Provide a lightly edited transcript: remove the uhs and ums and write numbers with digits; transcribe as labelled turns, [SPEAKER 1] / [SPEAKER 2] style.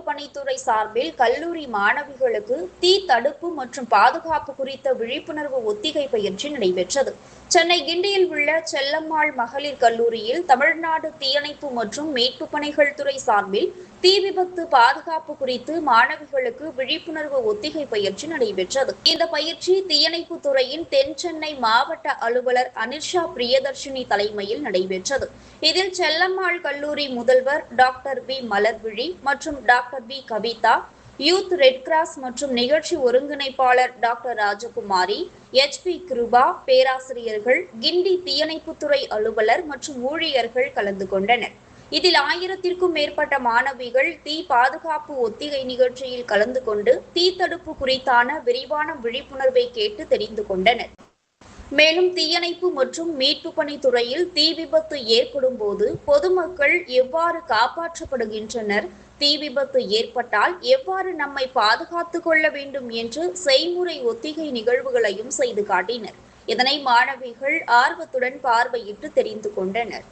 [SPEAKER 1] மீட்பு பணித்துறை சார்பில் கல்லூரி மாணவிகளுக்கு தீ தடுப்பு மற்றும் பாதுகாப்பு குறித்த விழிப்புணர்வு ஒத்திகை பயிற்சி நடைபெற்றது. சென்னை கிண்டியில் உள்ள செல்லம்மாள் மகளிர் கல்லூரியில் தமிழ்நாடு தீயணைப்பு மற்றும் மீட்பு பணிகள் துறை சார்பில் தீ விபத்து பாதுகாப்பு குறித்து மாணவிகளுக்கு விழிப்புணர்வு ஒத்திகை பயிற்சி நடைபெற்றது. இந்த பயிற்சி தீயணைப்பு துறையின் தென் சென்னை மாவட்ட அலுவலர் அனிர்ஷா பிரியதர்ஷினி தலைமையில் நடைபெற்றது. இதில் செல்லம்மாள் கல்லூரி முதல்வர் டாக்டர் வி மலர்விழி மற்றும் doctor V Kavitha, youth red cross மற்றும் நிகழ்ச்சி ஒருங்கிணைப்பாளர் டாக்டர் ராஜகுமாரி, HP கிருபா, பேராசிரியர்கள், கிண்டி தீயணைப்புத்துறை அலுவலர் மற்றும் ஊழியர்கள் கலந்து கொண்டனர். இதில் 1000க்கும் மேற்பட்ட மாணவிகள் தீ பாதுகாப்பு ஒத்திகை நிகழ்ச்சியில் கலந்து கொண்டு தீ தடுப்பு குறித்தான விரிவான விழிப்புணர்வை கேட்டு தெரிந்து கொண்டனர். மேலும் தீயணைப்பு மற்றும் மீட்பு பணி துறையில் தீ விபத்து ஏற்படும் போது பொதுமக்கள் எவ்வாறு காப்பாற்றப்படுகின்றனர், தீ விபத்து ஏற்பட்டால் எவ்வாறு நம்மை பாதுகாத்துக் கொள்ள வேண்டும் என்று செய்முறை ஒத்திகை நிகழ்வுகளையும் செய்து காட்டினர். இதனை மாணவிகள் ஆர்வத்துடன் பார்வையிட்டு தெரிந்து கொண்டனர்.